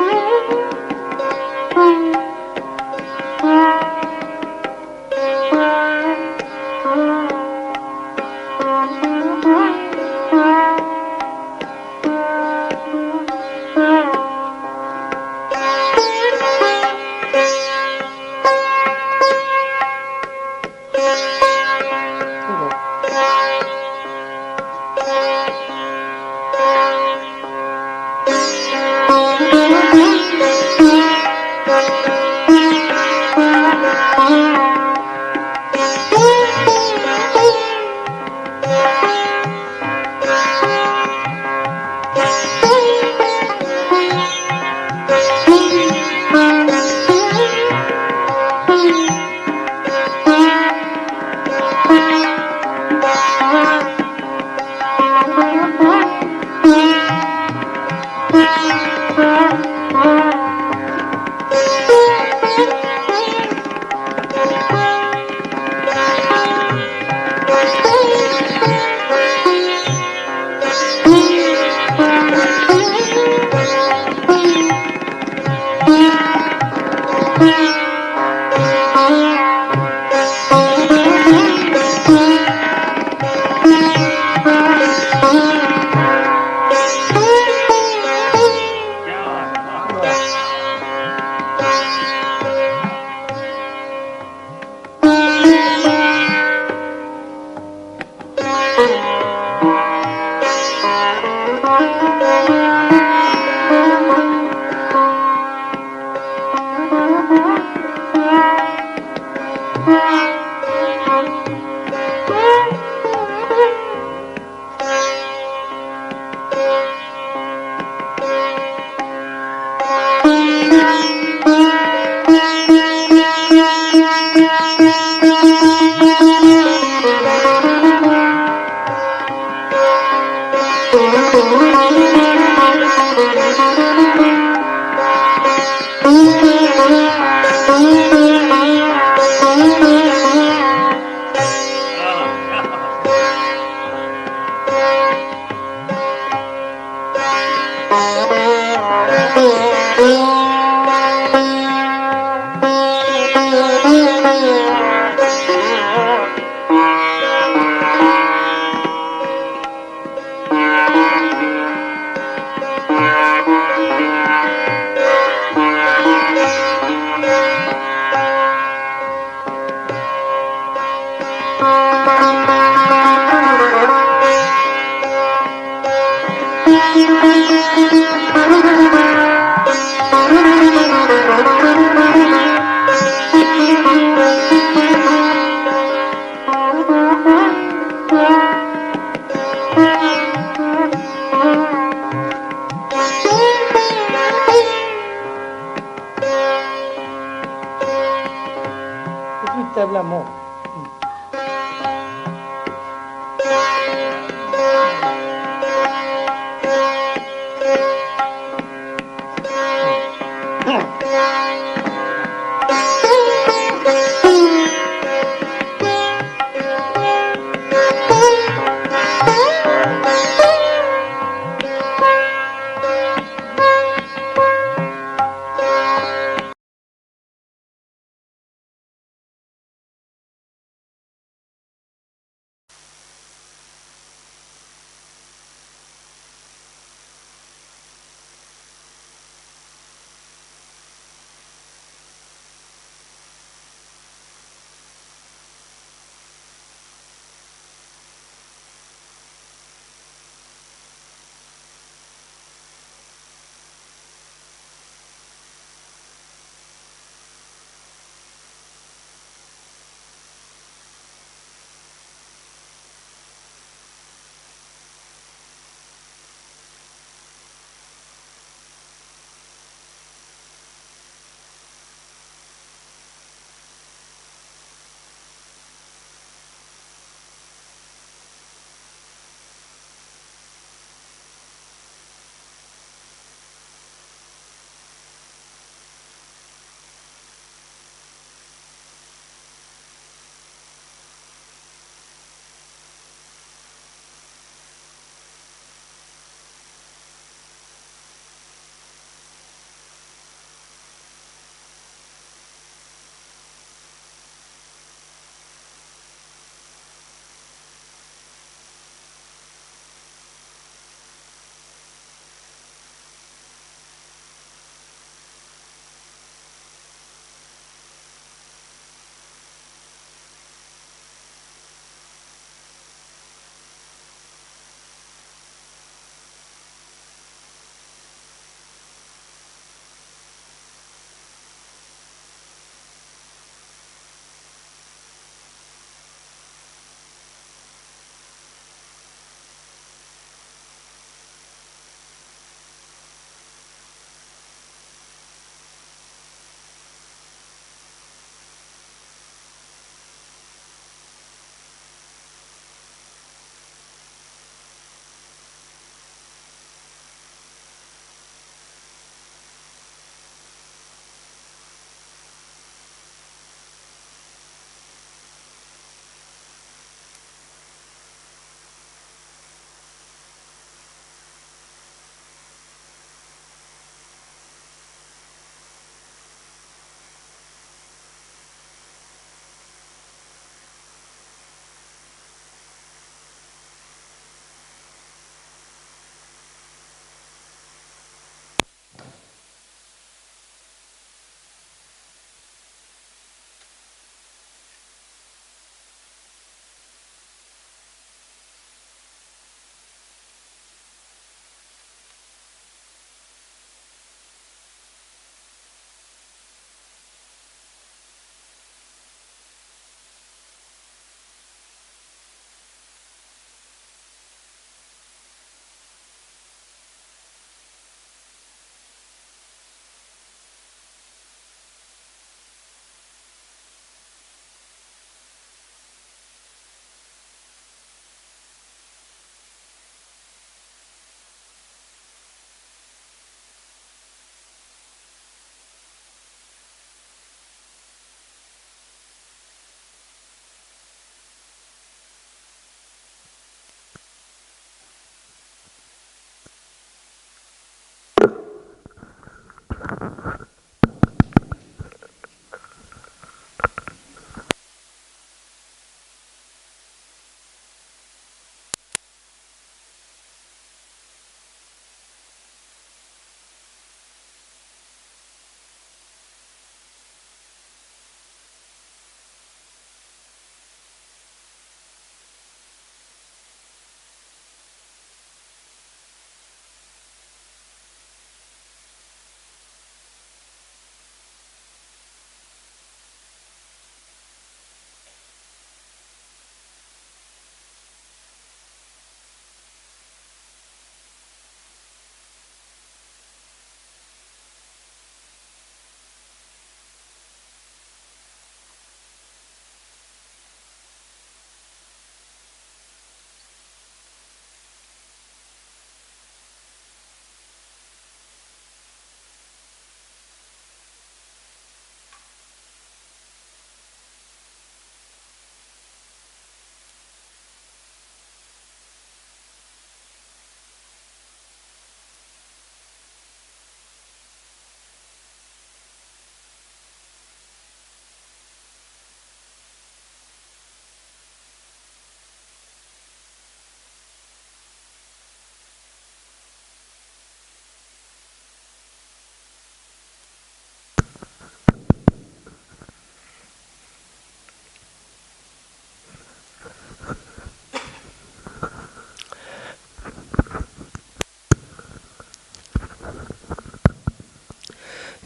Thank you.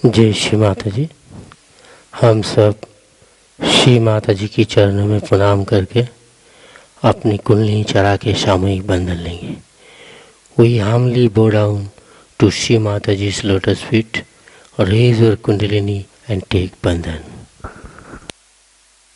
जय श्री माता जी। हम सब श्री माता जी की चरणों में प्रणाम करके अपनी कुंडली चढ़ा के सामूहिक बंधन लेंगे। We humbly bow down to Shri Mataji's lotus feet, raise your kundalini and take bandhan. Shri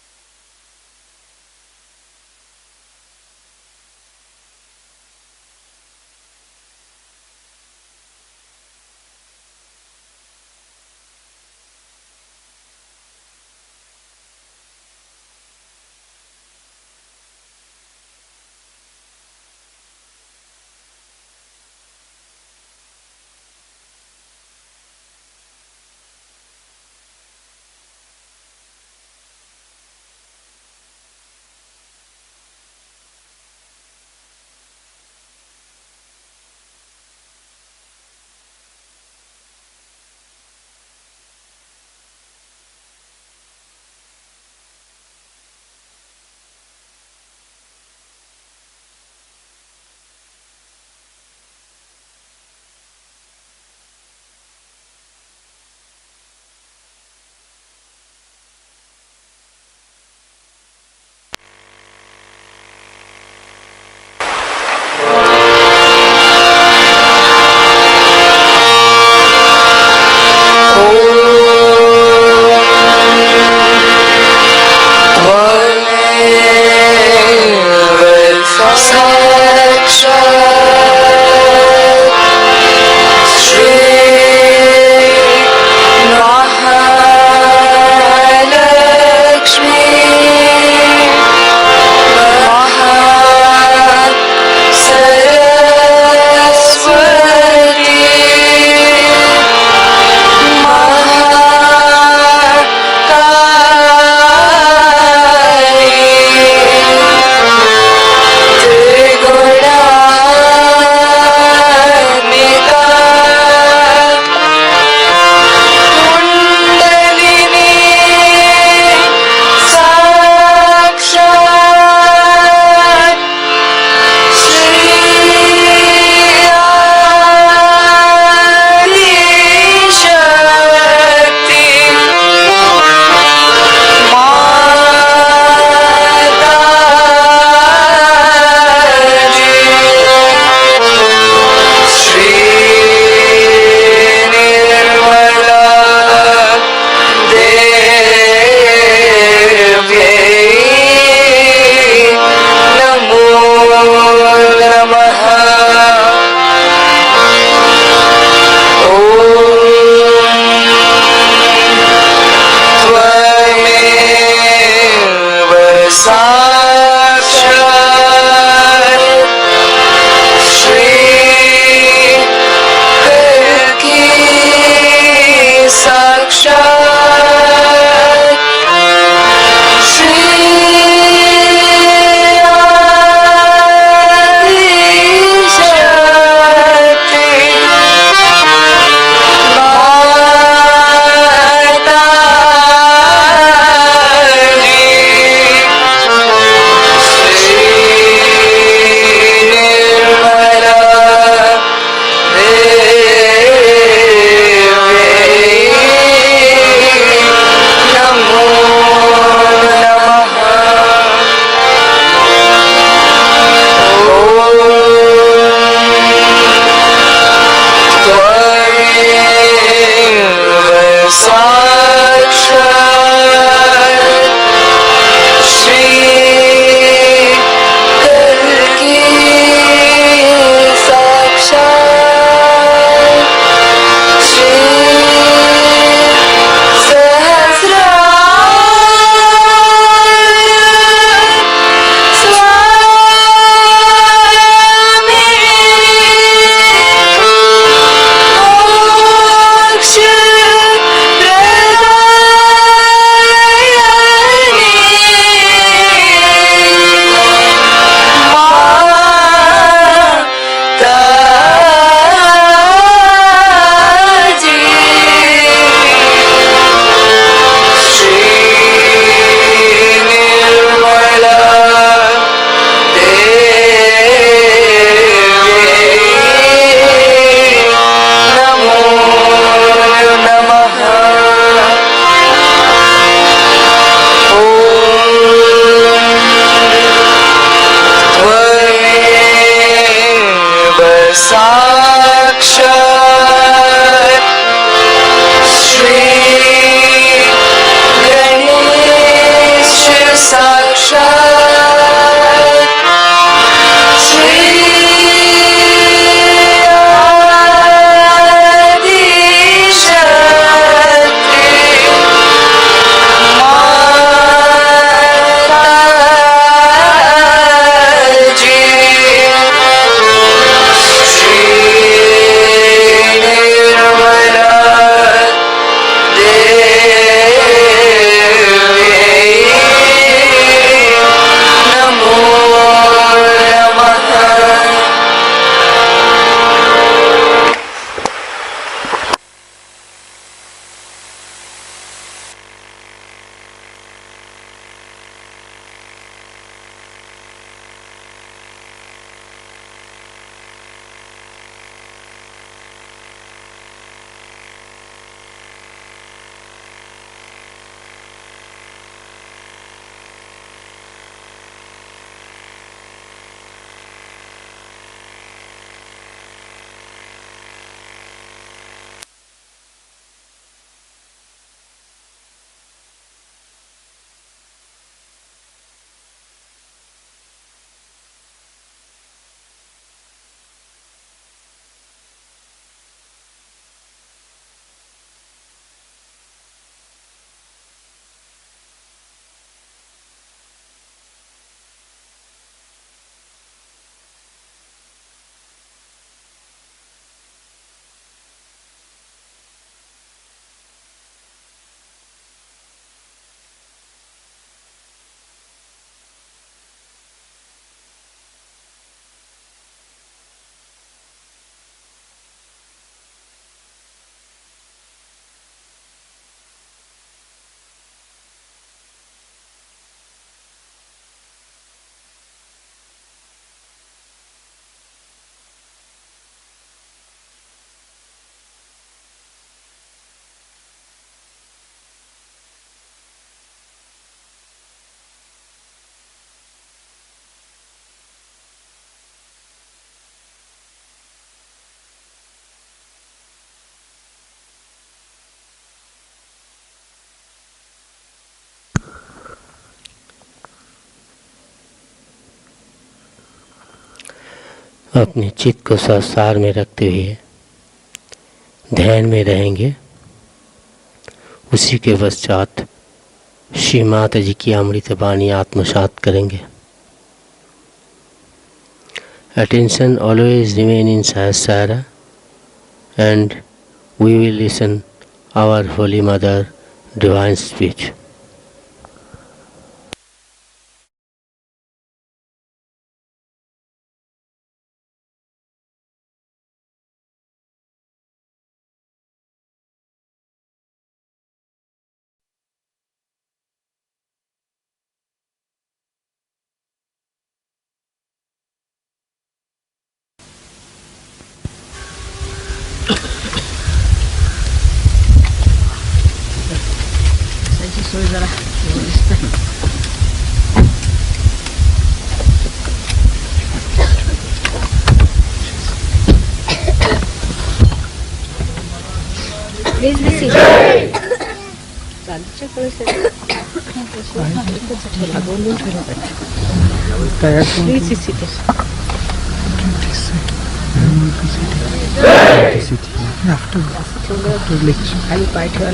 अपने चित्त को संसार में रखते हुए ध्यान में रहेंगे। उसी के पश्चात श्री माता जी की अमृत वाणी आत्मसात करेंगे। Attention always remain in Sahasrara and we will listen our Holy Mother divine speech. Please be seated. Please be seated. After lecture. Are you quite here?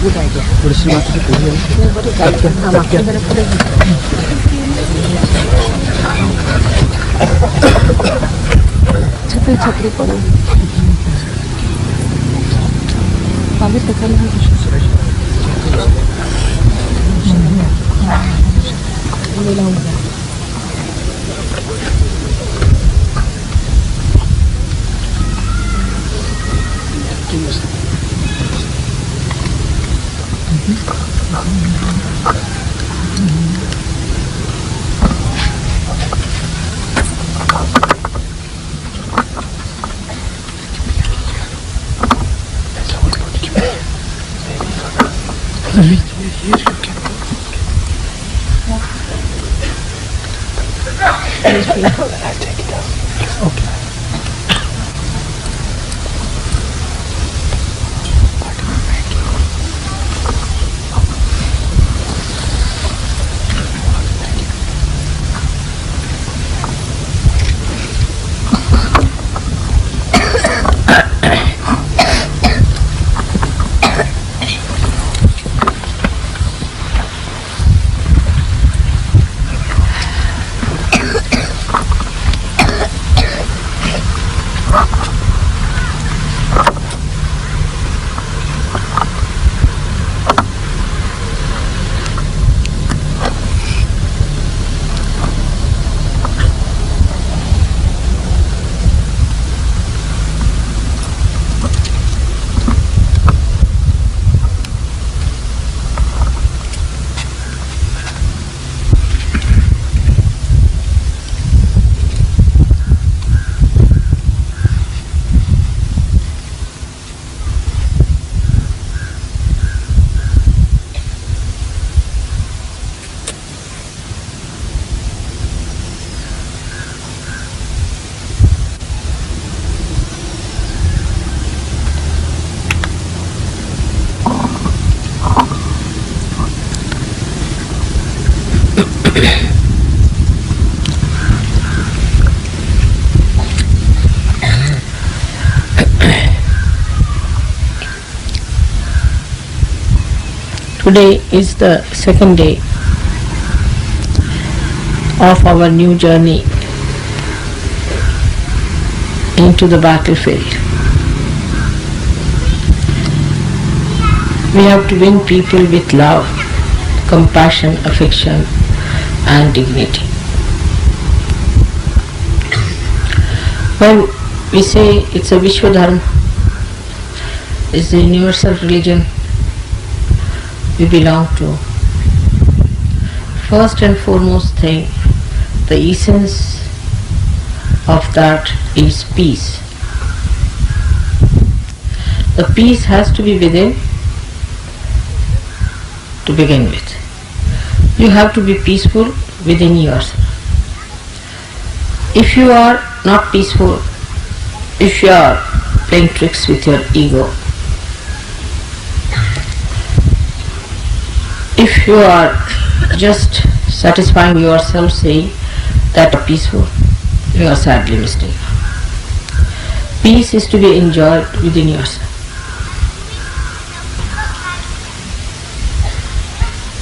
Good idea. छतरी छतरी पड़ो अभी तक I'll take it out. Okay. Today is the second day of our new journey into the battlefield. We have to win people with love, compassion, affection and dignity. When we say it's a Vishwa Dharma, it's the universal religion we belong to, first and foremost thing, the essence of that is peace. The peace has to be within to begin with. You have to be peaceful within yourself. If you are not peaceful, if you are playing tricks with your ego, if you are just satisfying yourself saying that you are peaceful, you are sadly mistaken. Peace is to be enjoyed within yourself.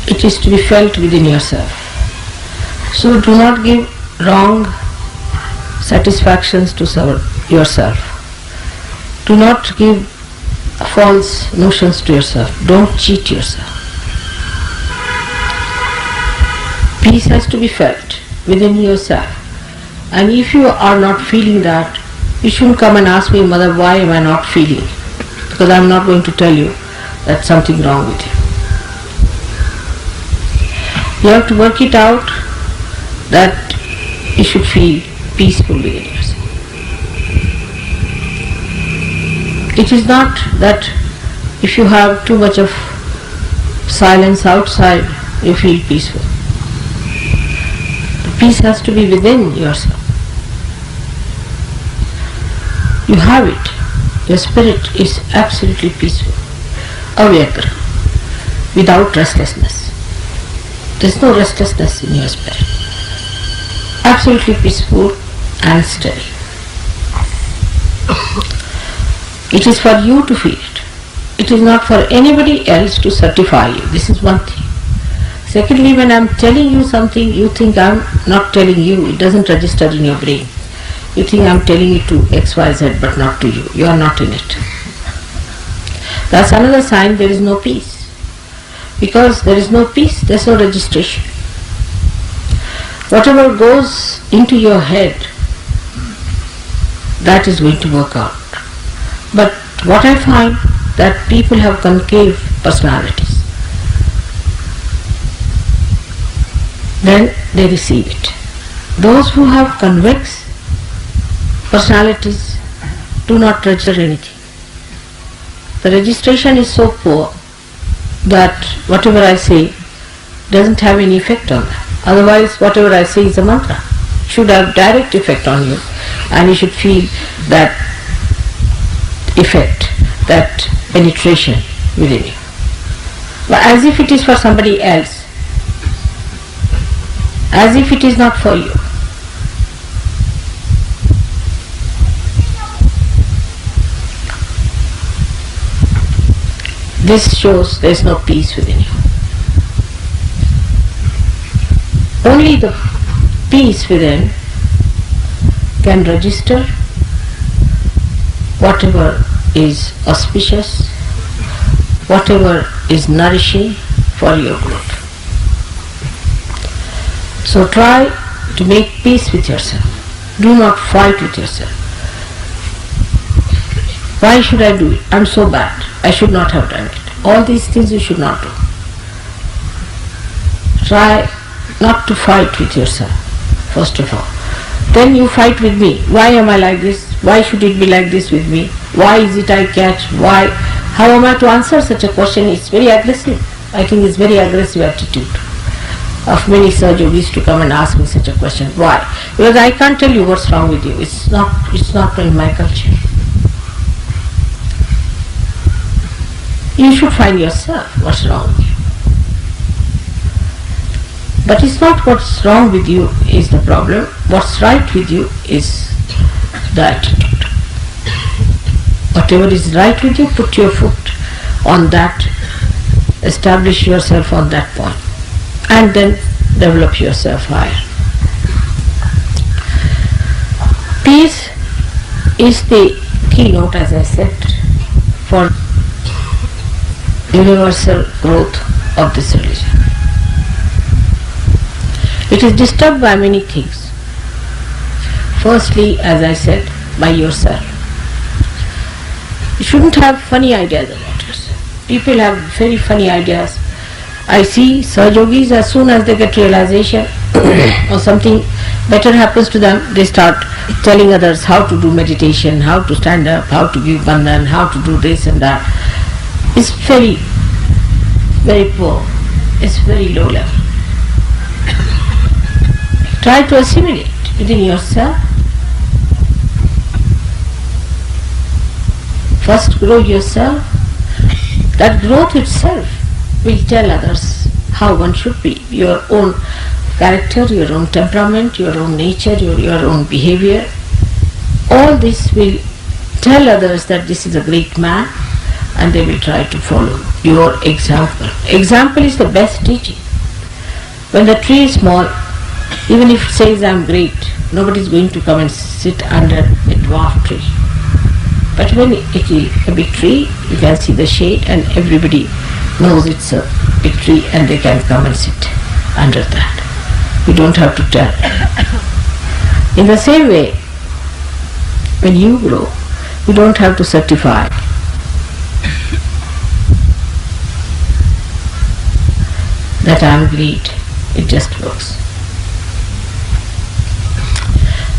It is to be felt within yourself. So do not give wrong satisfactions to yourself. Do not give false notions to yourself. Don't cheat yourself. Peace has to be felt within yourself. And if you are not feeling that, you shouldn't come and ask me, Mother, why am I not feeling it? Because I am not going to tell you that's something wrong with you. You have to work it out that you should feel peaceful within yourself. It is not that if you have too much of silence outside, you feel peaceful. The peace has to be within yourself. You have it. Your spirit is absolutely peaceful. Avyakra, without restlessness. There is no restlessness in your spirit. Absolutely peaceful and steady. It is for you to feel it. It is not for anybody else to certify you. This is one thing. Secondly, when I am telling you something, you think I am not telling you. It doesn't register in your brain. You think I am telling it to XYZ but not to you. You are not in it. That's another sign there is no peace. Because there is no peace, there is no registration. Whatever goes into your head, that is going to work out. But what I find that people have concave personalities. Then they receive it. Those who have convex personalities do not register anything. The registration is so poor that whatever I say doesn't have any effect on them. Otherwise, whatever I say is a mantra. It should have direct effect on you, and you should feel that effect, that penetration within you. But as if it is for somebody else, as if it is not for you. This shows there is no peace within you. Only the peace within can register whatever is auspicious, whatever is nourishing for your growth. So try to make peace with yourself. Do not fight with yourself. Why should I do it? I am so bad. I should not have done it. All these things you should not do. Try not to fight with yourself, first of all. Then you fight with me. Why am I like this? Why should it be like this with me? Why is it I catch? Why? How am I to answer such a question? It's very aggressive. I think it's very aggressive attitude of many Sahajogis to come and ask me such a question. Why? Because I can't tell you what's wrong with you. It's not in my culture. You should find yourself what's wrong with you. But it's not what's wrong with you is the problem. What's right with you is the attitude. Whatever is right with you, put your foot on that, establish yourself on that point, and then develop yourself higher. Peace is the keynote, as I said, for universal growth of this religion. It is disturbed by many things. Firstly, as I said, by yourself. You shouldn't have funny ideas about yourself. People have very funny ideas. I see Sahajogis, as soon as they get realization or something better happens to them, they start telling others how to do meditation, how to stand up, how to give bandhan, how to do this and that. It's very, very poor. It's very low level. Try to assimilate within yourself first grow yourself. That growth itself will tell others how one should be. Your own character, your own temperament, your own nature, your own behavior. All this will tell others that this is a great man, and they will try to follow your example. Example is the best teaching. When the tree is small, even if it says I am great, nobody is going to come and sit under a dwarf tree. But when it is a big tree, you can see the shade and everybody knows it's a big tree and they can come and sit under that. You don't have to tell. In the same way, when you grow, you don't have to certify. That I am great. It just works.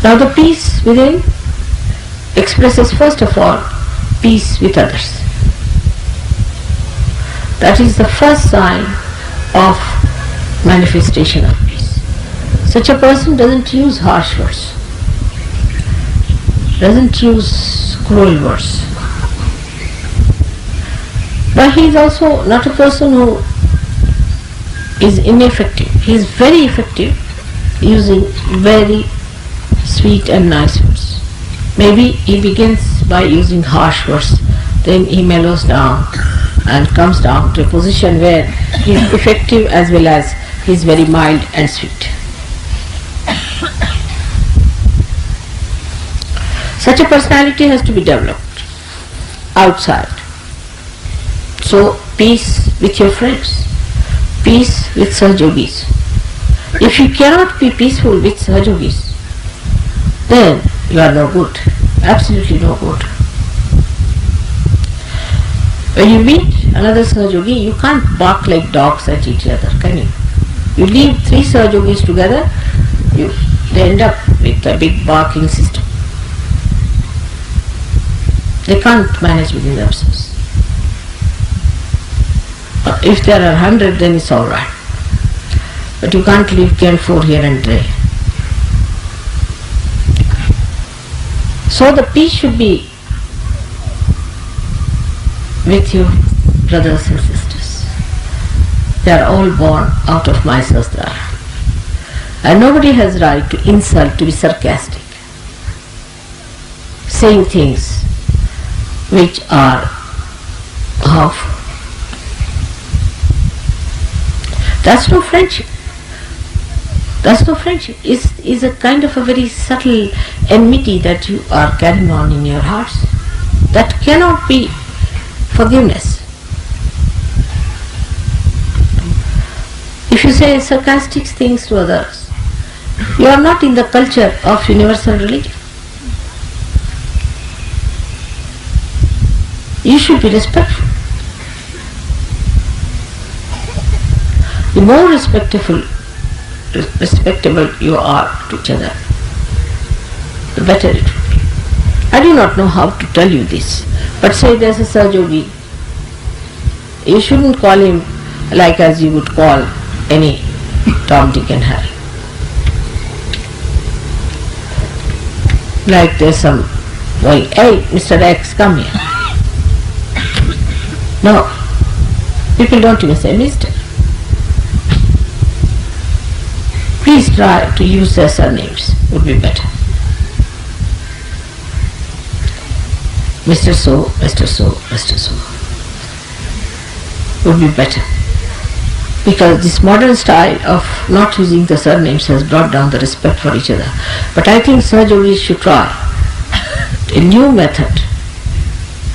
Now the peace within expresses first of all peace with others. That is the first sign of manifestation of peace. Such a person doesn't use harsh words, doesn't use cruel words. But he is also not a person who is ineffective. He is very effective using very sweet and nice words. Maybe he begins by using harsh words, then he mellows down and comes down to a position where he is effective as well as he is very mild and sweet. Such a personality has to be developed outside. So peace with your friends, peace with Sahajogis. If you cannot be peaceful with Sahajogis, then you are no good, absolutely no good. When you meet another Sahajogi, you can't bark like dogs at each other, can you? You leave 3 Sahajogis together, they end up with a big barking system. They can't manage within themselves. If there are 100, then it's alright. But you can't leave 4 here and there. So the peace should be with your brothers and sisters. They are all born out of my sastra. And nobody has right to insult, to be sarcastic, saying things which are harmful. That's no friendship. That's no friendship. It's a kind of a very subtle enmity that you are carrying on in your hearts. That cannot be forgiveness. If you say sarcastic things to others, you are not in the culture of universal religion. You should be respectful. The more respectable you are to each other, the better it will be. I do not know how to tell you this, but say there's a Sahajogi, you shouldn't call him like as you would call any Tom, Dick and Harry. Like there's some boy, hey Mr. X, come here. No, people don't even say Mr. Please try to use their surnames, would be better. Mr. So, Mr. So, Mr. So would be better. Because this modern style of not using the surnames has brought down the respect for each other. But I think Sahajogis should try a new method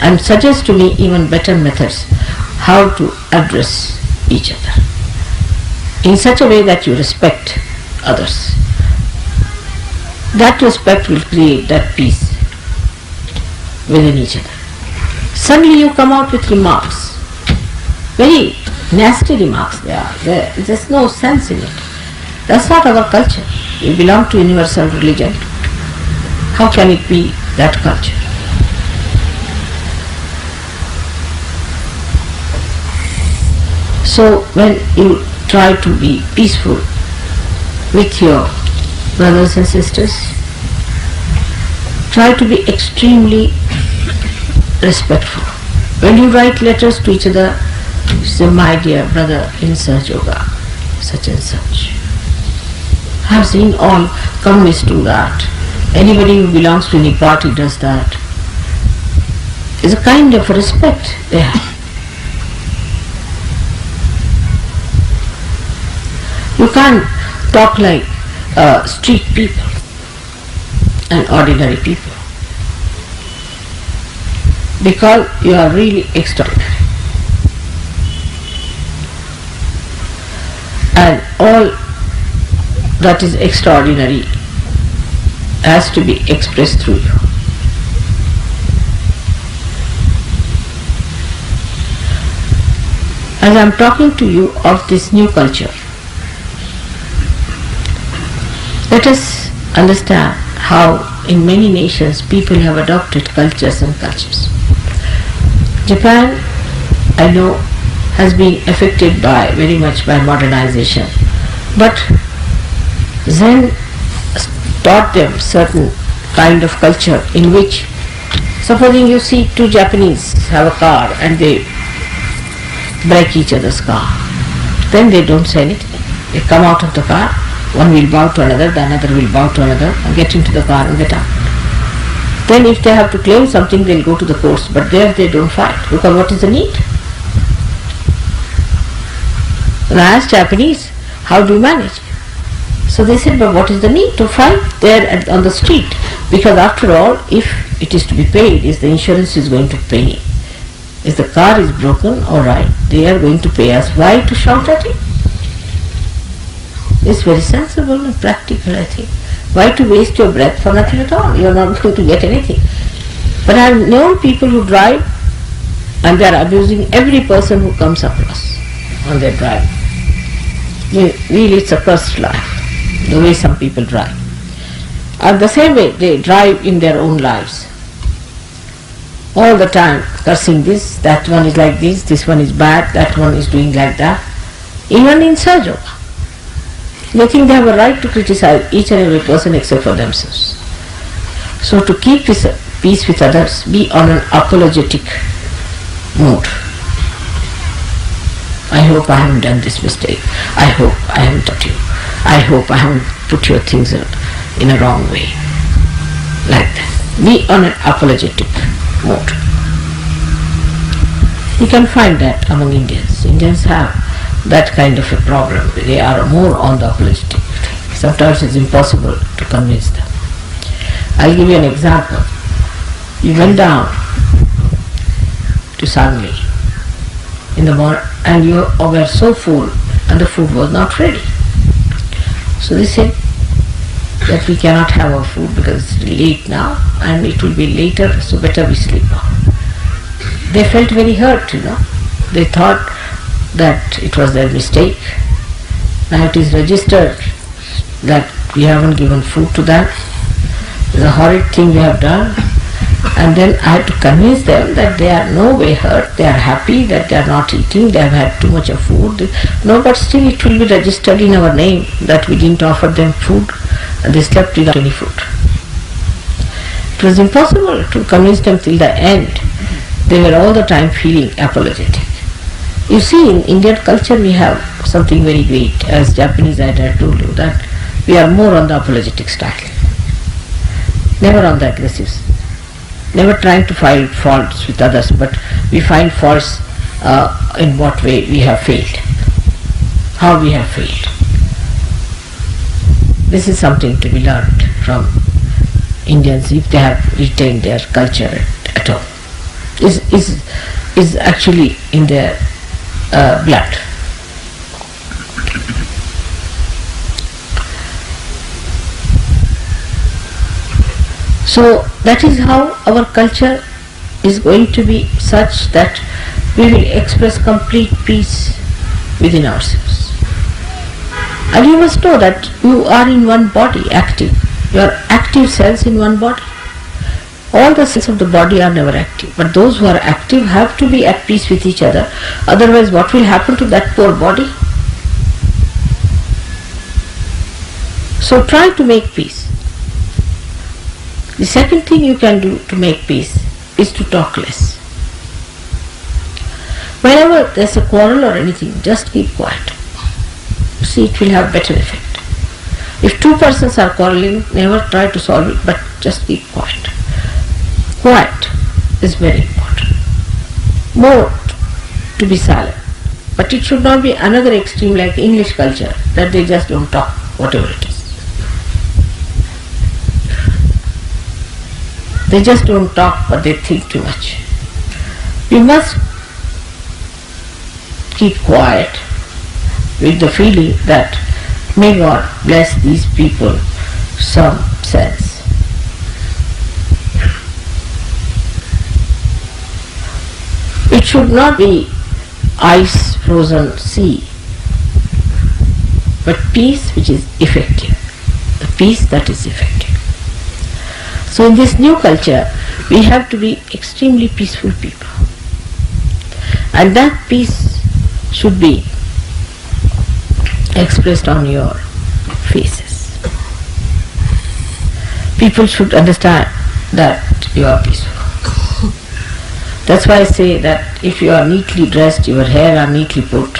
and suggest to me even better methods how to address each other in such a way that you respect others. That respect will create that peace within each other. Suddenly you come out with remarks, very nasty remarks. There's no sense in it. That's not our culture. We belong to universal religion. How can it be that culture? So when you try to be peaceful with your brothers and sisters, try to be extremely respectful. When you write letters to each other, you say, my dear brother in Sahaja Yoga, such and such. I have seen all communists do that. Anybody who belongs to any party does that. It's a kind of respect there. You can't talk like street people and ordinary people, because you are really extraordinary. And all that is extraordinary has to be expressed through you. As I am talking to you of this new culture, let us understand how in many nations people have adopted cultures and cultures. Japan, I know, has been affected very much by modernization, but Zen taught them certain kind of culture in which, supposing you see two Japanese have a car and they break each other's car, then they don't say anything. They come out of the car, one will bow to another, the another will bow to another, and get into the car and get out. Then if they have to claim something, they'll go to the courts, but there they don't fight, because what is the need? When I asked Japanese, how do you manage? So they said, but what is the need to fight there on the street? Because after all, if it is to be paid, if the insurance is going to pay, if the car is broken, all right, they are going to pay us. Why to shout at it? It's very sensible and practical, I think. Why to waste your breath for nothing at all? You are not going to get anything. But I have known people who drive and they are abusing every person who comes across on their drive. Really, it's a cursed life, the way some people drive. And the same way they drive in their own lives. All the time cursing this, that one is like this one is bad, that one is doing like that. Even in Sahaja Yoga, they think they have a right to criticize each and every person except for themselves. So to keep this peace with others, be on an apologetic mood. I hope I haven't done this mistake. I hope I haven't taught you. I hope I haven't put your things in a wrong way. Like that. Be on an apologetic mood. You can find that among Indians. Indians have that kind of a problem. They are more on the apologetic. Sometimes it's impossible to convince them. I'll give you an example. You went down to Sangli in the morning and you were so full and the food was not ready. So they said that we cannot have our food because it's late now and it will be later, so better we sleep now. They felt very hurt, They thought that it was their mistake. Now it is registered that we haven't given food to them. It's a horrid thing we have done. And then I had to convince them that they are no way hurt, they are happy that they are not eating, they have had too much of food. No, but still it will be registered in our name that we didn't offer them food and they slept without any food. It was impossible to convince them till the end. They were all the time feeling apologetic. You see, in Indian culture we have something very great. As Japanese I had told you that we are more on the apologetic style. Never on the aggressive. Never trying to find faults with others, but we find faults in what way we have failed, how we have failed. This is something to be learned from Indians if they have retained their culture at all. Is actually in their blood. So that is how our culture is going to be such that we will express complete peace within ourselves. And you must know that you are in one body, active. You are active cells in one body. All the cells of the body are never active, but those who are active have to be at peace with each other. Otherwise, what will happen to that poor body? So try to make peace. The second thing you can do to make peace is to talk less. Whenever there's a quarrel or anything, just keep quiet. See, it will have better effect. If two persons are quarreling, never try to solve it, but just keep quiet. Quiet is very important. More to be silent. But it should not be another extreme like English culture, that they just don't talk, whatever it is. They just don't talk, but they think too much. You must keep quiet with the feeling that may God bless these people some sense. It should not be ice frozen sea, but peace which is effective, the peace that is effective. So in this new culture, we have to be extremely peaceful people, and that peace should be expressed on your faces. People should understand that you are peaceful. That's why I say that if you are neatly dressed, your hair are neatly put,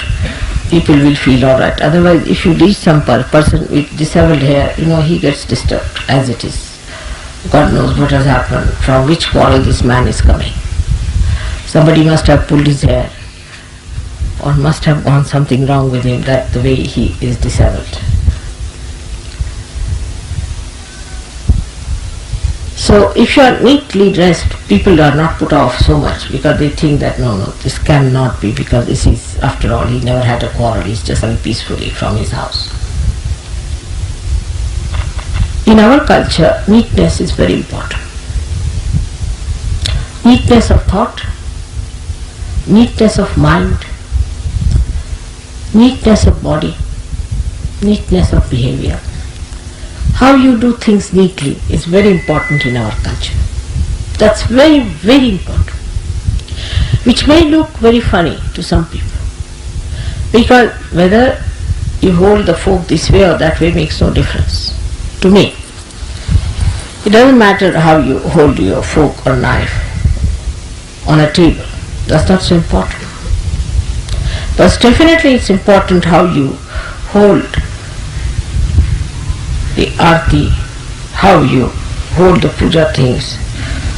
people will feel alright. Otherwise, if you reach some person with disheveled hair, he gets disturbed as it is. God knows what has happened, from which quarrel this man is coming. Somebody must have pulled his hair, or must have gone something wrong with him, that the way he is disheveled. So if you are neatly dressed, people are not put off so much because they think that no, this cannot be, because this is, after all, he never had a quarrel, he's just living peacefully from his house. In our culture, neatness is very important. Neatness of thought, neatness of mind, neatness of body, neatness of behavior. How you do things neatly is very important in our culture. That's very, very important. Which may look very funny to some people, because whether you hold the fork this way or that way makes no difference to me. It doesn't matter how you hold your fork or knife on a table. That's not so important. But definitely it's important how you hold the arti, how you hold the puja things,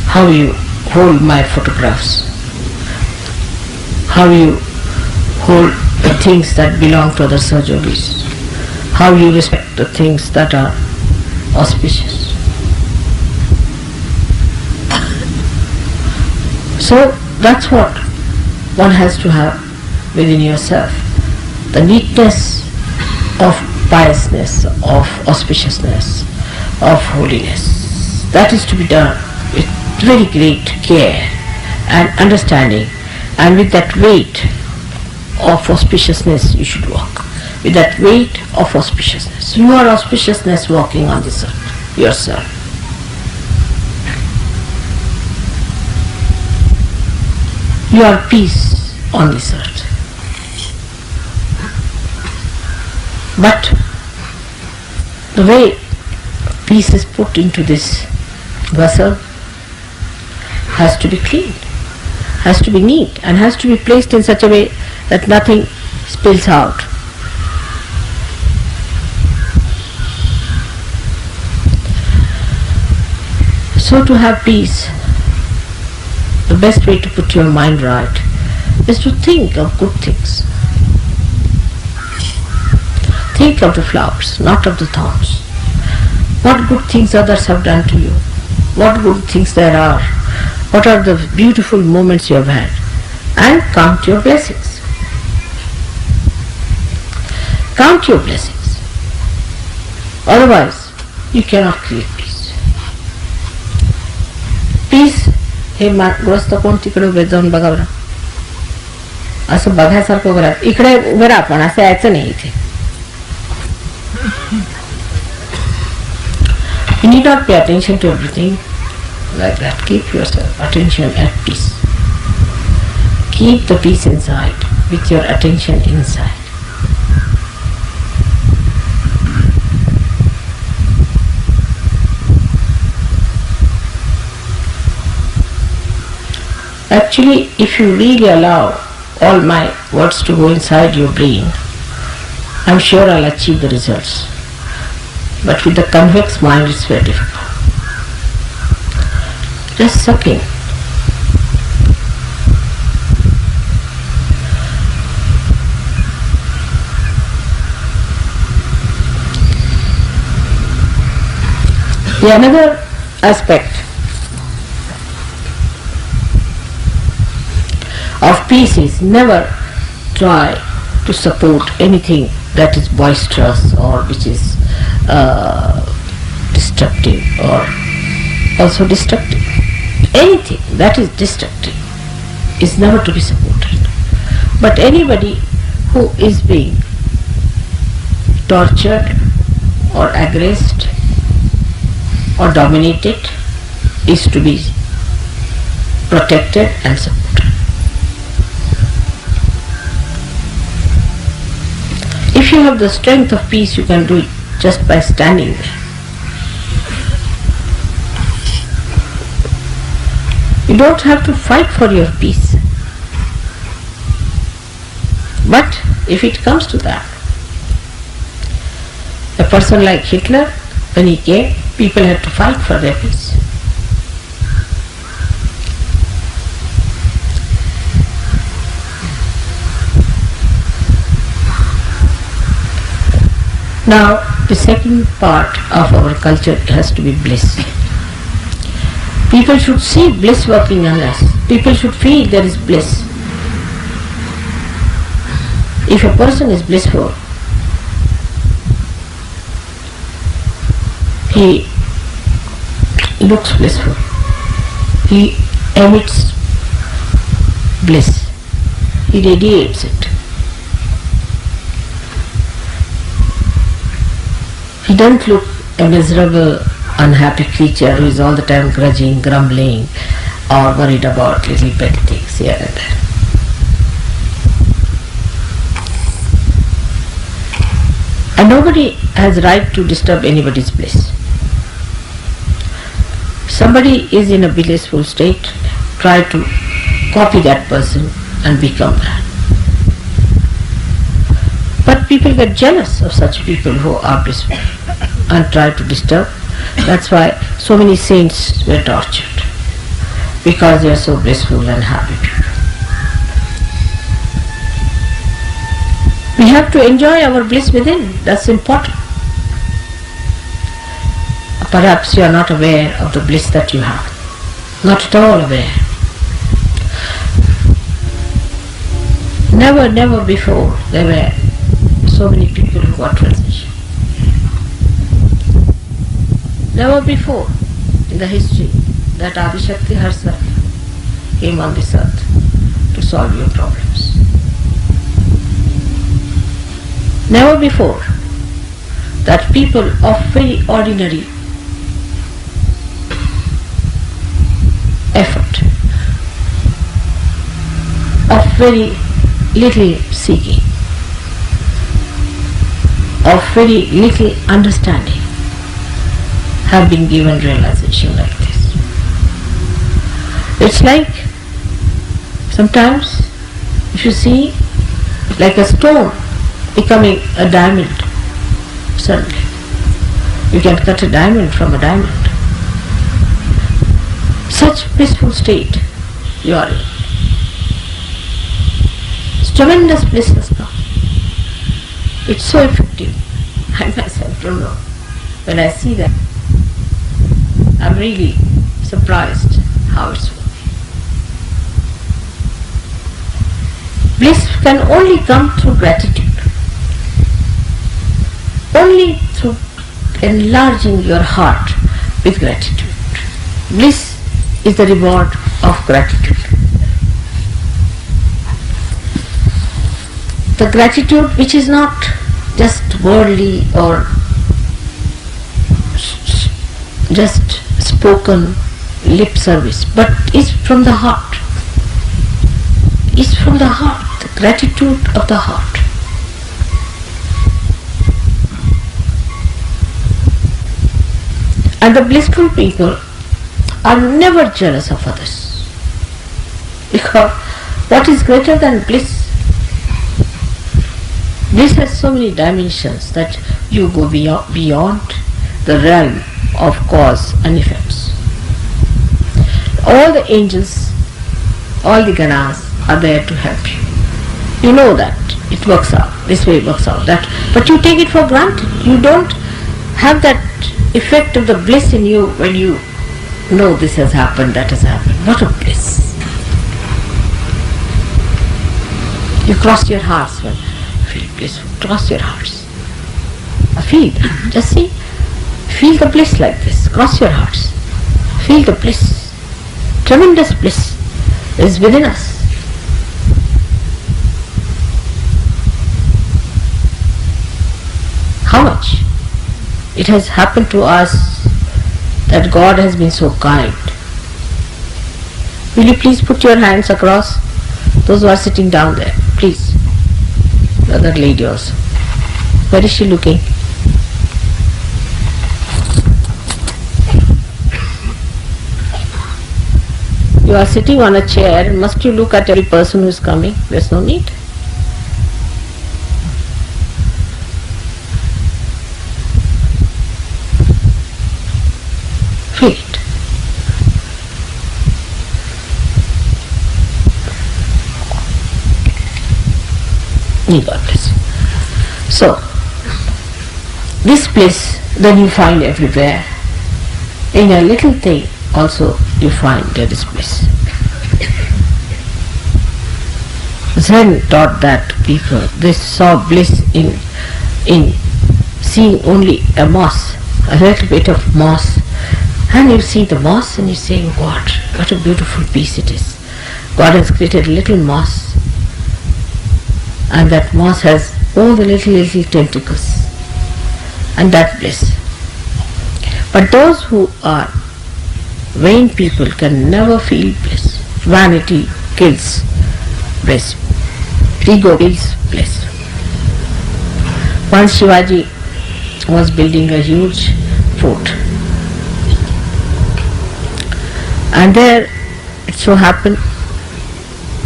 how you hold my photographs, how you hold the things that belong to other Sahajogis, how you respect the things that are auspicious. So that's what one has to have within yourself, the neatness of piousness, of auspiciousness, of holiness. That is to be done with very great care and understanding, and with that weight of auspiciousness you should walk. With that weight of auspiciousness. You are auspiciousness walking on this earth, yourself. You are peace on this earth. But the way peace is put into this vessel has to be clean, has to be neat, and has to be placed in such a way that nothing spills out. So to have peace, the best way to put your mind right is to think of good things. Think of the flowers, not of the thorns. What good things others have done to you? What good things there are? What are the beautiful moments you have had? And count your blessings. Count your blessings. Otherwise, you cannot create peace. Peace, हे ग्रस्त कोण तिकडे उभे जाऊन बघा बरं, असं बघायसारखं बघा, इकडे उभे राहा, पण असं यायचं नाही इथे. You need not pay attention to everything like that. Keep your attention at peace. Keep the peace inside with your attention inside. Actually, if you really allow all my words to go inside your brain, I'm sure I'll achieve the results. But with the convex mind, it's very difficult. Just sucking. The another aspect of peace is never try to support anything that is boisterous or which is destructive or also destructive. Anything that is destructive is never to be supported. But anybody who is being tortured or aggressed or dominated is to be protected and supported. If you have the strength of peace, you can do it just by standing there. You don't have to fight for your peace. But if it comes to that, a person like Hitler, when he came, people had to fight for their peace. Now, the second part of our culture has to be bliss. People should see bliss working on us. People should feel there is bliss. If a person is blissful, he looks blissful. He emits bliss. He radiates it. He doesn't look a miserable, unhappy creature who is all the time grudging, grumbling, or worried about little petty things here and there. And nobody has right to disturb anybody's bliss. Somebody is in a blissful state, try to copy that person and become that. But people get jealous of such people who are blissful and try to disturb. That's why so many saints were tortured, because they are so blissful and happy people. We have to enjoy our bliss within. That's important. Perhaps you are not aware of the bliss that you have. Not at all aware. Never before there were so many people who got transition. Never before in the history that Shakti herself came on this earth to solve your problems. Never before that people of very ordinary effort, of very little seeking, of very little understanding, have been given realization like this. It's like sometimes if you see like a stone becoming a diamond suddenly. You can cut a diamond from a diamond. Such blissful state you are in. It's tremendous bliss has come. It's so effective. I myself don't know. When I see that, I'm really surprised how it's working. Bliss can only come through gratitude. Only through enlarging your heart with gratitude. Bliss is the reward of gratitude. The gratitude which is not just worldly or just spoken lip service, but is from the heart. Is from the heart, the gratitude of the heart. And the blissful people are never jealous of others, because What is greater than bliss? Bliss has so many dimensions that you go beyond the realm of cause and effects. All the angels, all the ganas are there to help you. You know that it works out, this way it works out, that, but you take it for granted. You don't have that effect of the bliss in you when you know this has happened, that has happened. What a bliss. You cross your hearts when feel blissful. Cross your hearts. Feel that. Just see. Feel the bliss like this. Cross your hearts. Feel the bliss. Tremendous bliss is within us. How much it has happened to us that God has been so kind. Will you please put your hands across? Those who are sitting down there, please. The other lady also. Where is she looking? You are sitting on a chair. Must you look at every person who is coming? There's no need. Feel it. God bless you. So, this place then you find everywhere. In a little thing also you find there is bliss. Zen taught that people, they saw bliss in seeing only a moss, a little bit of moss, and you see the moss and you say, what a beautiful piece it is. God has created a little moss, and that moss has all the little tentacles, and that bliss. But those who are vain people can never feel bliss. Vanity kills bliss. Ego kills bliss. Once Shivaji was building a huge fort, and there it so happened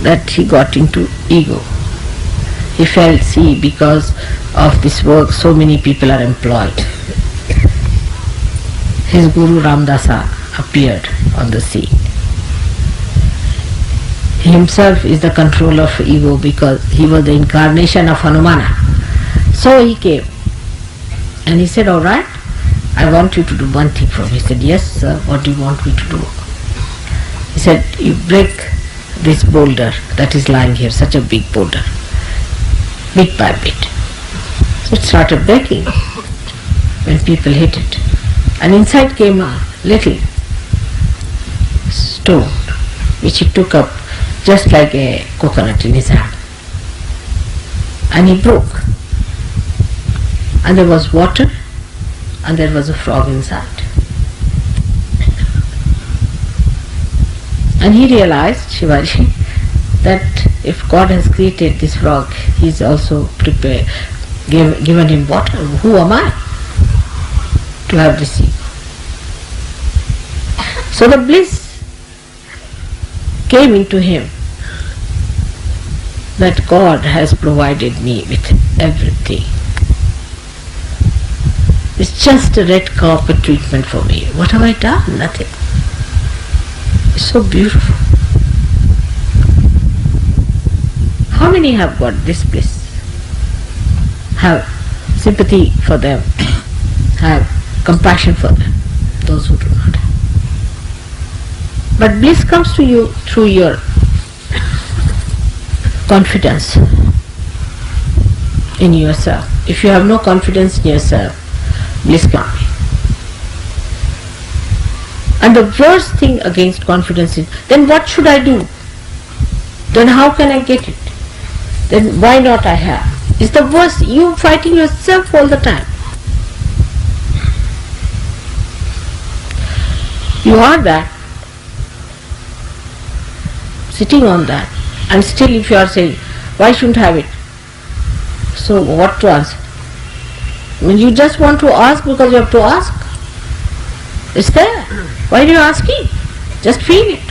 that he got into ego. He felt, see, because of this work so many people are employed. His Guru Ramdasa appeared on the scene. He himself is the controller of ego because he was the incarnation of Hanumana. So he came and he said, all right, I want you to do one thing for me. He said, yes sir, what do you want me to do? He said, you break this boulder that is lying here, such a big boulder, bit by bit. So it started breaking when people hit it. And inside came a little stone which he took up just like a coconut in his hand. And he broke. And there was water and there was a frog inside. And he realized, Shivaji, that if God has created this frog, He's also prepared, given him water. Who am I to have received? So the bliss came into him that God has provided me with everything. It's just a red carpet treatment for me. What have I done? Nothing. It's so beautiful. How many have got this bliss? Have sympathy for them, have compassion for them, those who do not have. But bliss comes to you through your confidence in yourself. If you have no confidence in yourself, bliss can't be. And the worst thing against confidence is, then what should I do? Then how can I get it? Then why not I have? It's the worst. You fighting yourself all the time. You are that, sitting on that, and still if you are saying, why shouldn't I have it? So what to answer? I mean, you just want to ask because you have to ask. It's there. Why are you asking? Just feel it.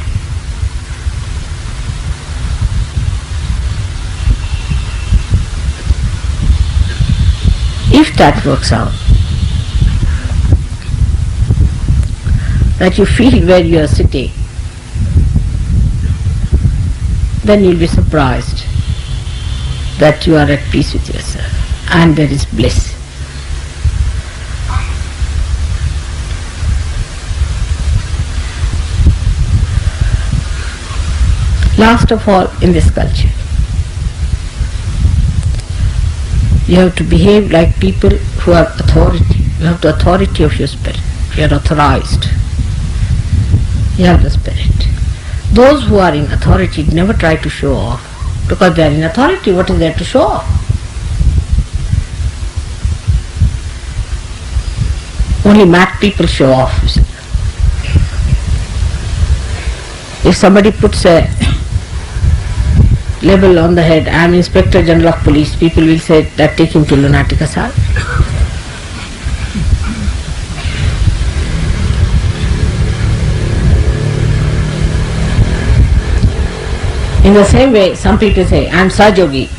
If that works out, that you feel where you are sitting, then you'll be surprised that you are at peace with yourself and there is bliss. Last of all, in this culture, you have to behave like people who have authority. You have the authority of your spirit. You are authorized. You have the spirit. Those who are in authority never try to show off. Because they are in authority, what is there to show off? Only mad people show off. If somebody puts a label on the head, I am Inspector General of Police, people will say that take him to lunatic asylum. In the same way, some people say, I am Sahajogi.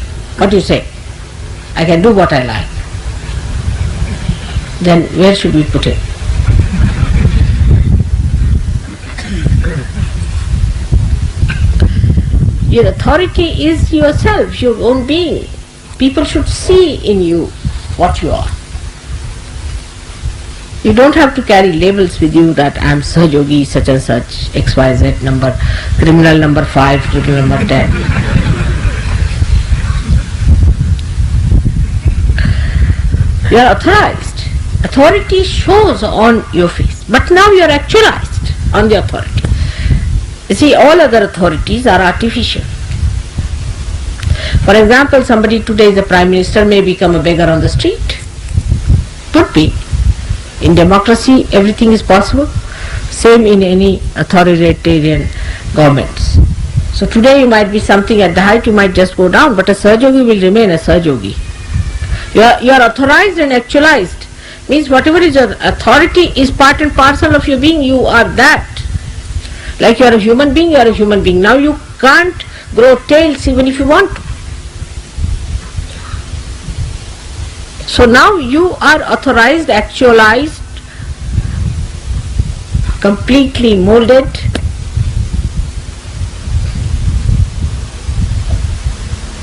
What do you say? I can do what I like. Then where should we put it? Your authority is yourself, your own being. People should see in you what you are. You don't have to carry labels with you that I am Sahajogi, such and such, XYZ number, criminal number 5, criminal number 10. You are authorized. Authority shows on your face, but now you are actualized on the authority. You see, all other authorities are artificial. For example, somebody today is a prime minister may become a beggar on the street. Could be. In democracy, everything is possible. Same in any authoritarian governments. So today you might be something at the height, you might just go down, but a Sahajogi will remain a Sahajogi. You are authorized and actualized. Means whatever is your authority is part and parcel of your being, you are that. Like you are a human being, you are a human being. Now you can't grow tails even if you want to. So now you are authorized, actualized, completely molded.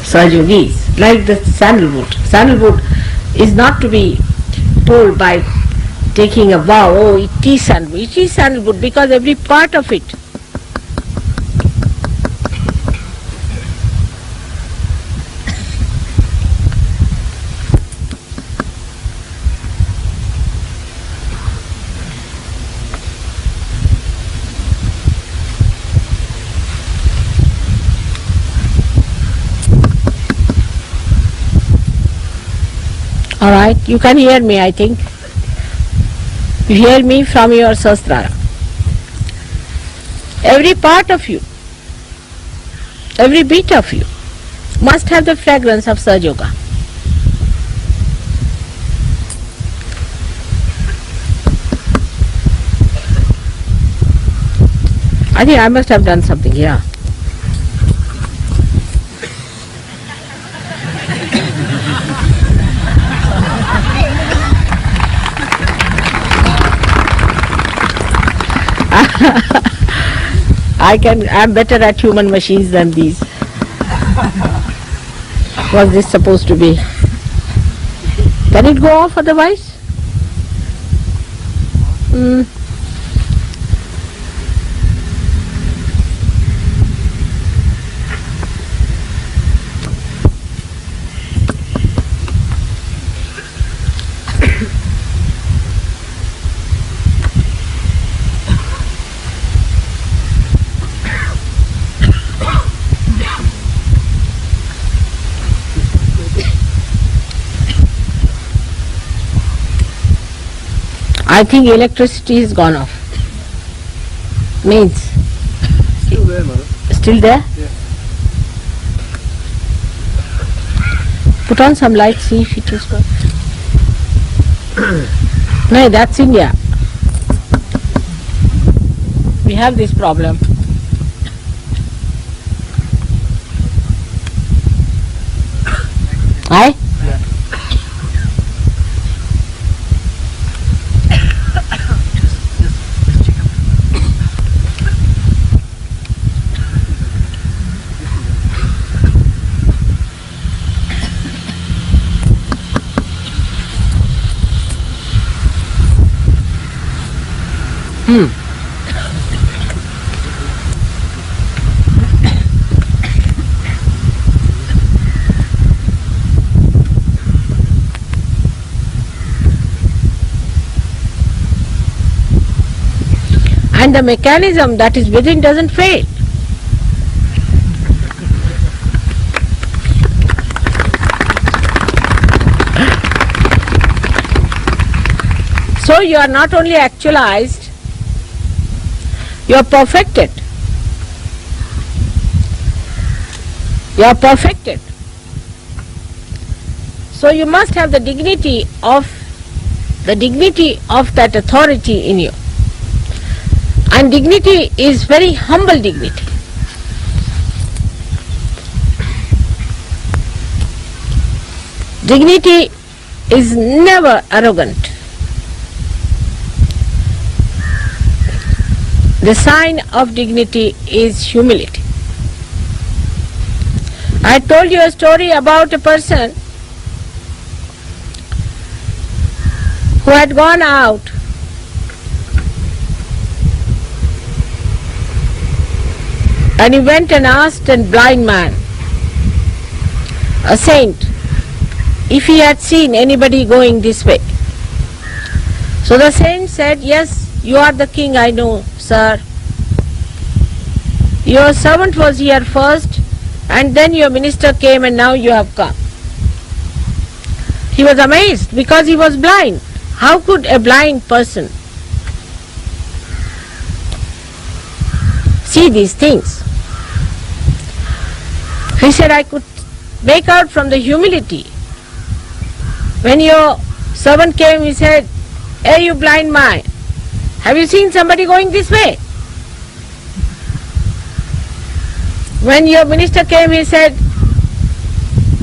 Sahajogis, like the sandalwood. Sandalwood is not to be told by taking a vow, oh it is sandalwood. It is sandalwood because every part of it Alright, you can hear me, I think. You hear me from your sastra. Every part of you, every bit of you must have the fragrance of Sahajoga. I think I must have done something here. I'm better at human machines than these. Was this supposed to be? Can it go off otherwise? I think electricity is gone off. Means Still there, madam. Still there? Yeah. Put on some light, see if it is gone. No, that's India. We have this problem. Aye? And the mechanism that is within doesn't fail. So you are not only actualized, you are perfected. You are perfected. So you must have the dignity of that authority in you. And dignity is very humble dignity. Dignity is never arrogant. The sign of dignity is humility. I told you a story about a person who had gone out and he went and asked a blind man, a saint, if he had seen anybody going this way. So the saint said, yes, you are the king, I know, sir. Your servant was here first and then your minister came and now you have come. He was amazed because he was blind. How could a blind person see these things? He said, I could make out from the humility. When your servant came, he said, hey, you blind man, have you seen somebody going this way? When your minister came, he said,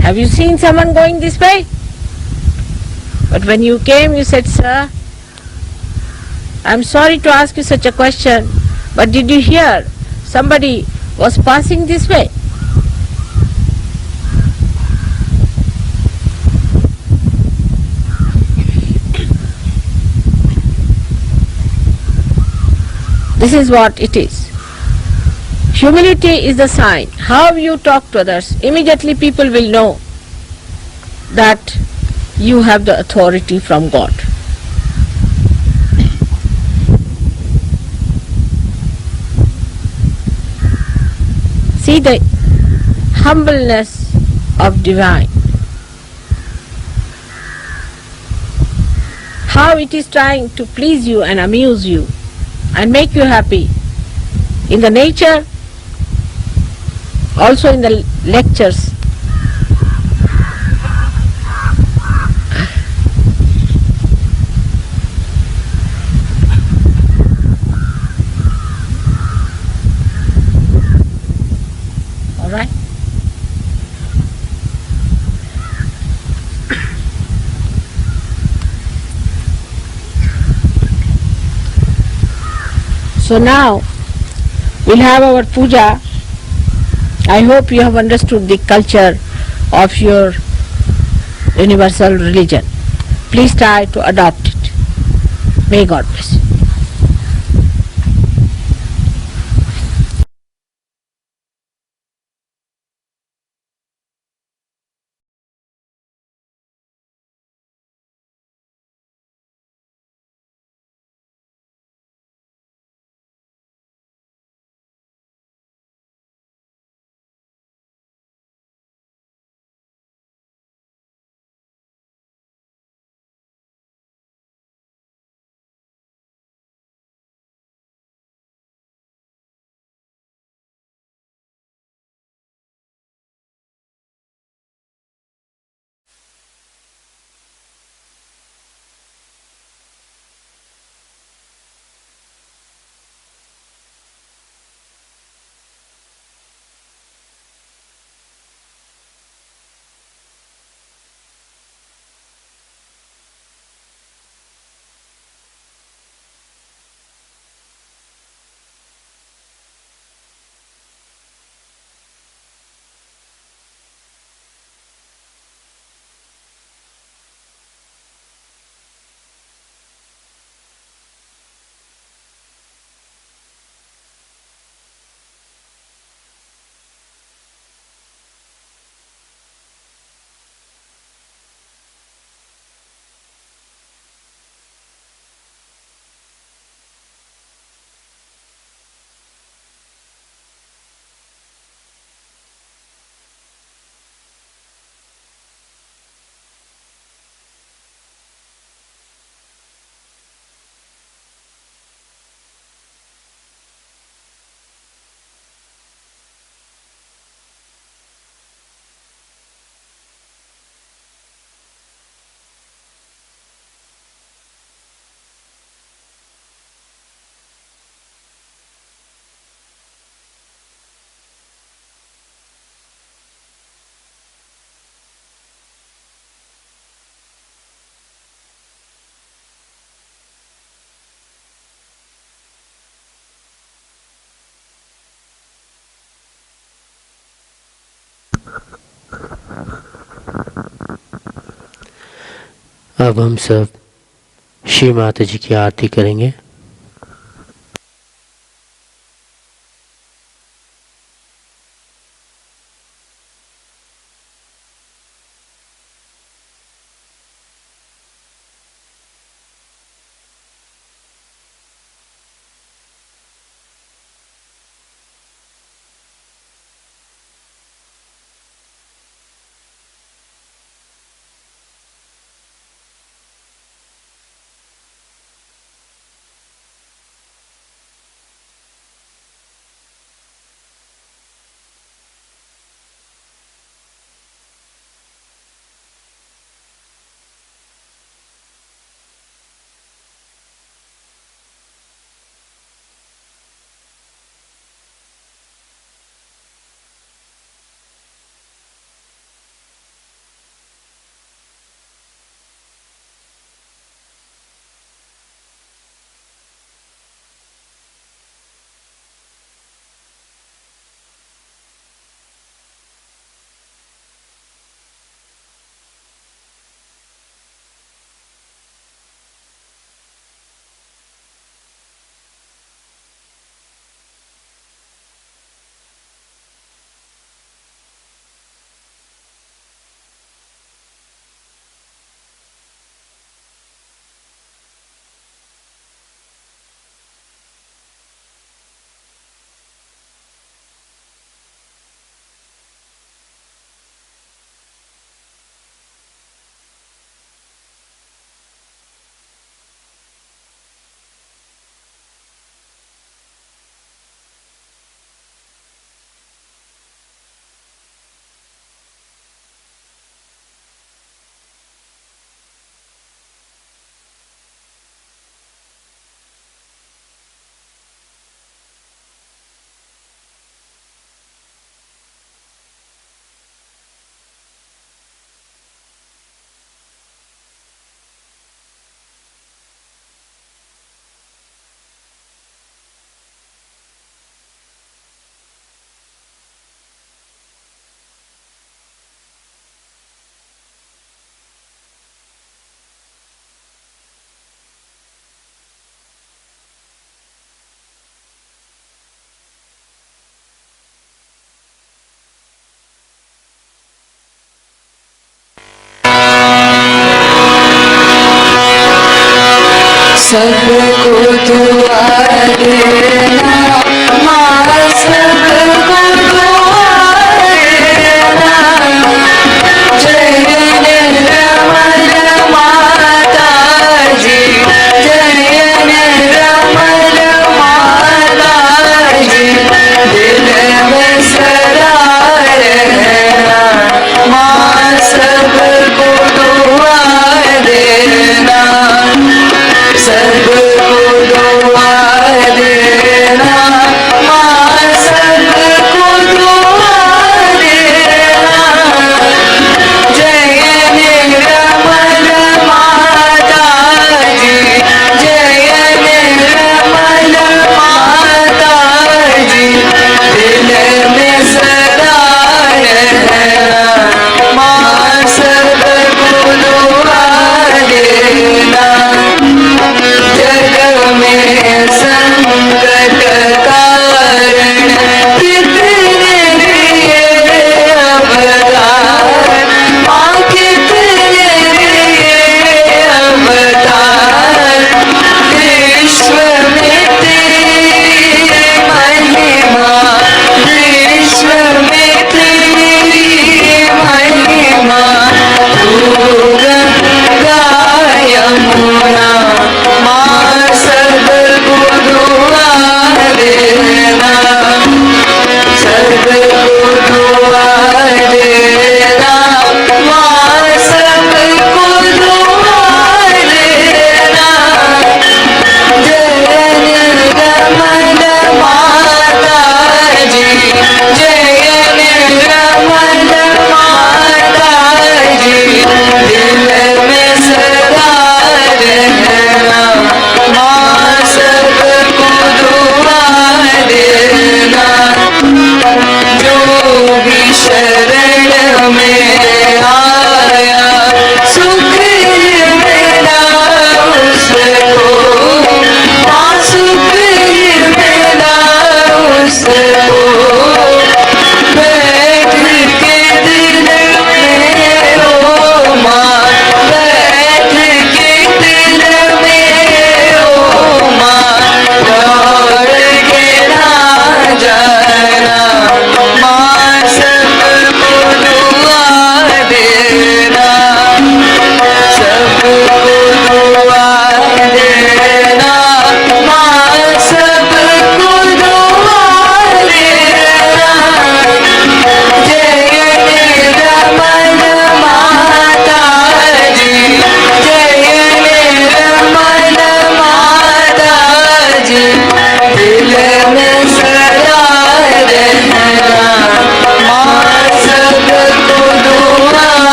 have you seen someone going this way? But when you came, you said, sir, I'm sorry to ask you such a question, but did you hear somebody was passing this way? This is what it is. Humility is the sign. How you talk to others, immediately people will know that you have the authority from God. See the humbleness of divine. How it is trying to please you and amuse you and make you happy in the nature, also in the lectures. All right? So now we'll have our puja. I hope you have understood the culture of your universal religion. Please try to adopt it. May God bless you. अब हम सब श्री माता जी की आरती करेंगे। सबको दुआ देना माँ, सबको दुआ देना। जय निर्मल माता जी, जय निर्मल माता जी, दिल में सदा रहना माँ, सबको दुआ देना, सबको दुआ देना माँ, सबको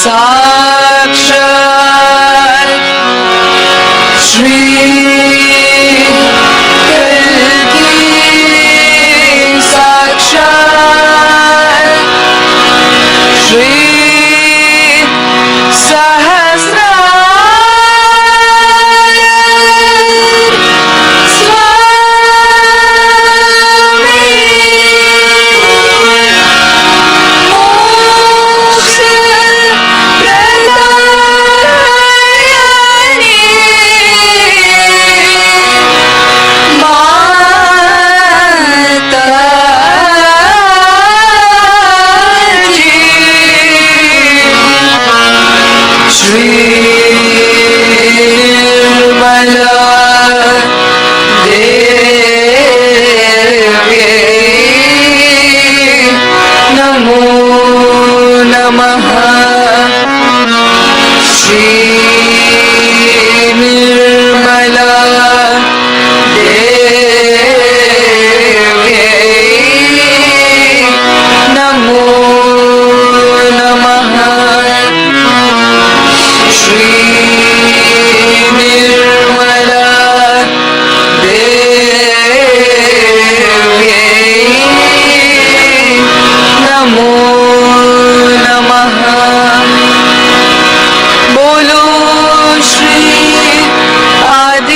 साक्षात श्री साक्षात श्री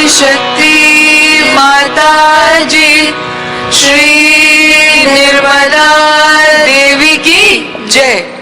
शक्ति माता जी श्री निर्मला देवी की जय।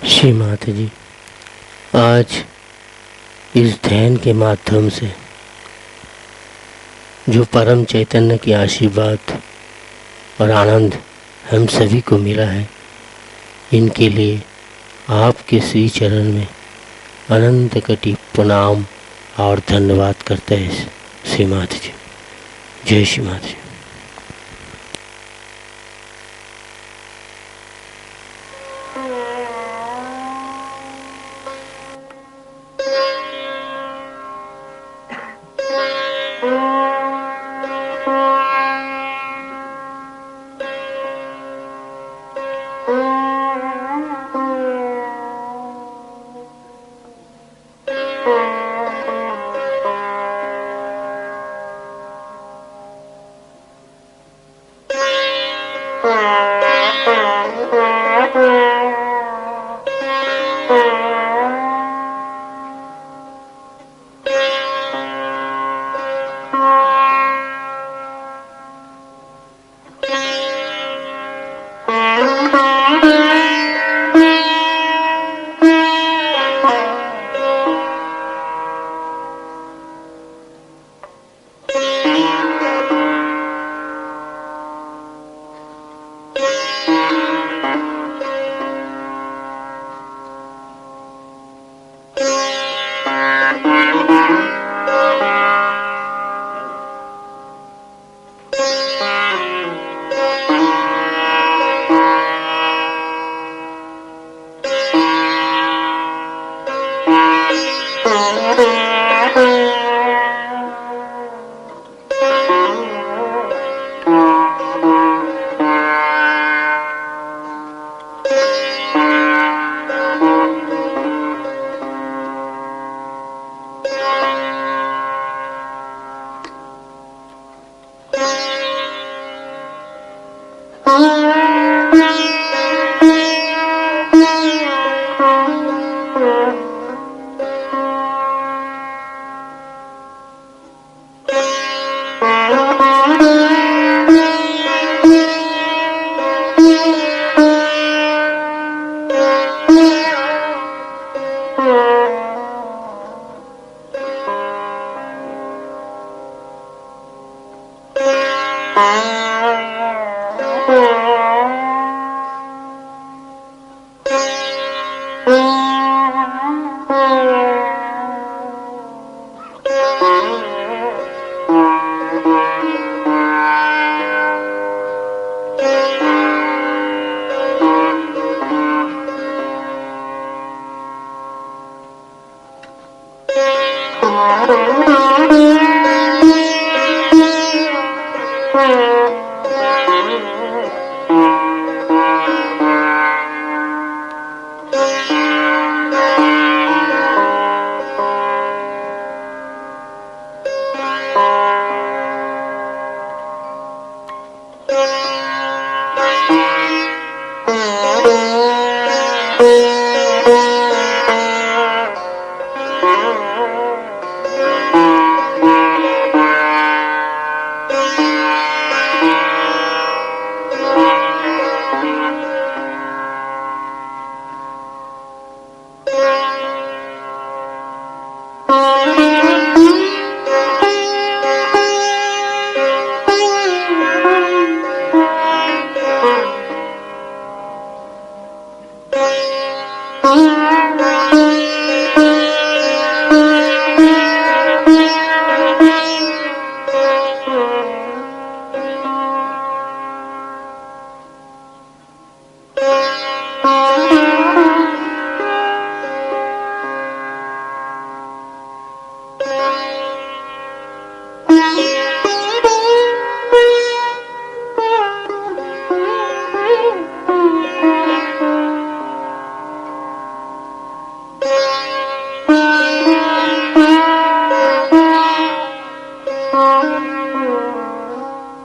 श्री माता जी, आज इस ध्यान के माध्यम से जो परम चैतन्य के आशीर्वाद और आनंद हम सभी को मिला है, इनके लिए आपके श्री चरण में अनंत कोटि प्रणाम और धन्यवाद करते हैं श्री माता जी। जय श्री माता जी।